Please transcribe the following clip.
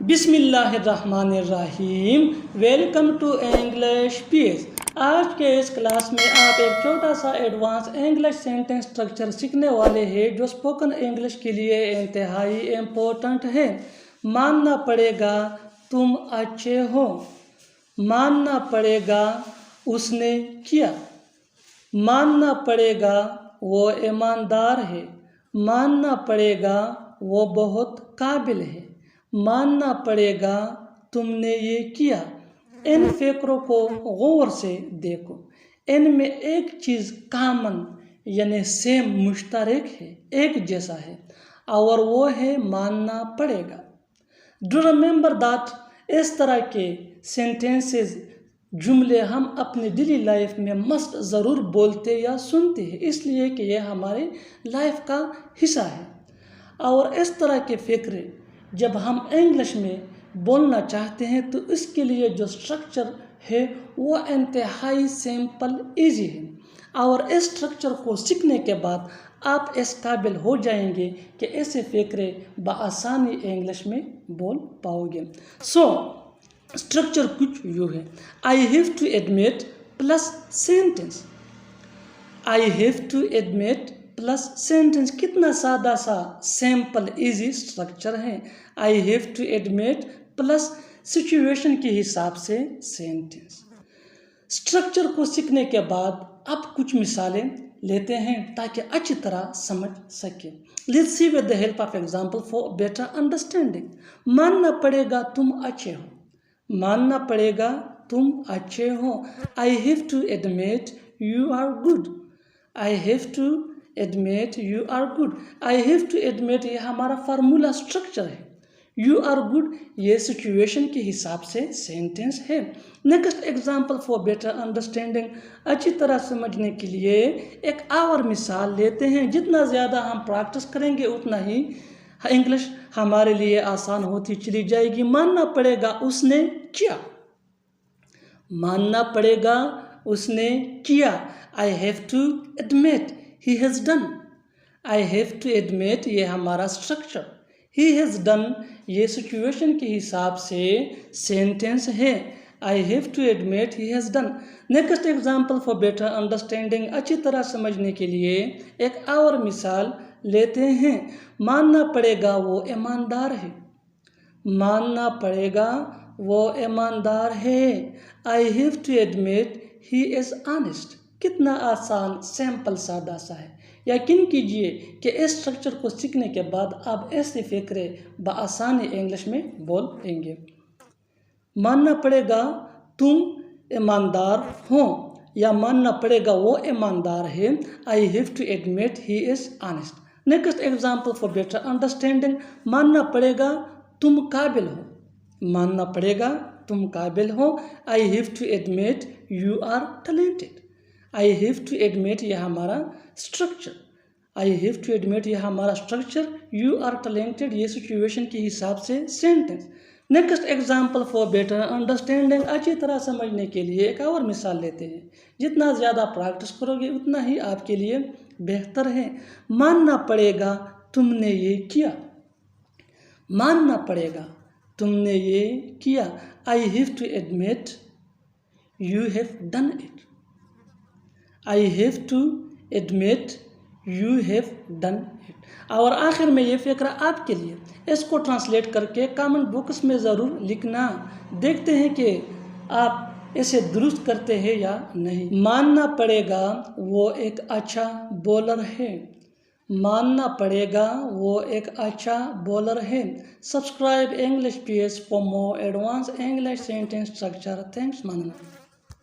बिस्मिल्लाहिर्रहमानिर्रहीम। Welcome to English PS. आज के इस क्लास में आप एक छोटा सा एडवांस इंग्लिश सेंटेंस स्ट्रक्चर सीखने वाले हैं जो स्पोकन इंग्लिश के लिए इंतहाई इम्पोर्टेंट है। मानना पड़ेगा तुम अच्छे हो। मानना पड़ेगा उसने किया। मानना पड़ेगा वो ईमानदार है। मानना पड़ेगा वो बहुत काबिल है। मानना पड़ेगा तुमने ये किया। इन फ़िक्रों को गौर से देखो। इनमें एक चीज़ कामन यानी सेम मुश्तरक है, एक जैसा है, और वो है मानना पड़ेगा। डू रिमेंबर दैट इस तरह के सेंटेंसेस जुमले हम अपनी डेली लाइफ में मस्ट ज़रूर बोलते या सुनते हैं, इसलिए कि ये हमारे लाइफ का हिस्सा है। और इस तरह के फ़िक्र जब हम इंग्लिश में बोलना चाहते हैं तो इसके लिए जो स्ट्रक्चर है वो इंतहाई सिंपल इजी है, और इस स्ट्रक्चर को सीखने के बाद आप इस काबिल हो जाएंगे कि ऐसे फ़िक्रे बआसानी इंग्लिश में बोल पाओगे। स्ट्रक्चर कुछ यूँ है। I have to admit plus sentence. I have to admit plus sentence कितना सादा सा सिंपल इजी स्ट्रक्चर है। I have to admit plus situation के हिसाब से सेंटेंस। स्ट्रक्चर को सीखने के बाद अब कुछ मिसालें लेते हैं ताकि अच्छी तरह समझ सके। Let's see with the help of example for better understanding. मानना पड़ेगा तुम अच्छे हो। मानना पड़ेगा तुम अच्छे हो। I have to admit you are good. I have to admit you are good. I have to admit ये हमारा फार्मूला स्ट्रक्चर है। यू आर गुड ये सिचुएशन के हिसाब से सेंटेंस है। Next example for better understanding. अच्छी तरह समझने के लिए एक और मिसाल लेते हैं। जितना ज़्यादा हम प्रैक्टिस करेंगे उतना ही इंग्लिश हमारे लिए आसान होती चली जाएगी। मानना पड़ेगा उसने किया। मानना पड़ेगा उसने किया। I have to admit he has done. I have to admit ये हमारा स्ट्रक्चर। ही हैज़ डन ये सिचुएशन के हिसाब से सेंटेंस है। I have to admit he has done. Next example for better understanding. अच्छी तरह समझने के लिए एक और मिसाल लेते हैं। मानना पड़ेगा वो ईमानदार है। मानना पड़ेगा वो ईमानदार है। I have to admit he is honest. कितना आसान सिंपल सादा सा है। यकीन कीजिए कि इस स्ट्रक्चर को सीखने के बाद आप ऐसे फ़िक्रे बआसानी इंग्लिश में बोल लेंगे। मानना पड़ेगा तुम ईमानदार हो या मानना पड़ेगा वो ईमानदार है। I have to admit he is honest. Next example for better understanding. मानना पड़ेगा तुम काबिल हो। मानना पड़ेगा तुम काबिल हो। I have to admit you are talented. I have to admit यह हमारा structure. I have to admit यह हमारा स्ट्रक्चर। यू आर टैलेंटेड ये सिचुएशन के हिसाब से sentence. Next example for better understanding. अच्छी तरह समझने के लिए एक और मिसाल लेते हैं। जितना ज़्यादा प्रैक्टिस करोगे उतना ही आपके लिए बेहतर है। मानना पड़ेगा तुमने ये किया। मानना पड़ेगा तुमने ये किया। I have to admit you have done it. I have to admit you have done it. और आखिर में ये फ़िक्र आपके लिए, इसको ट्रांसलेट करके कमेंट बॉक्स में ज़रूर लिखना। देखते हैं कि आप इसे दुरुस्त करते हैं या नहीं। मानना पड़ेगा वो एक अच्छा बॉलर है। मानना पड़ेगा वो एक अच्छा बॉलर है। Subscribe English PS for more advance English sentence structure. Thanks मानना।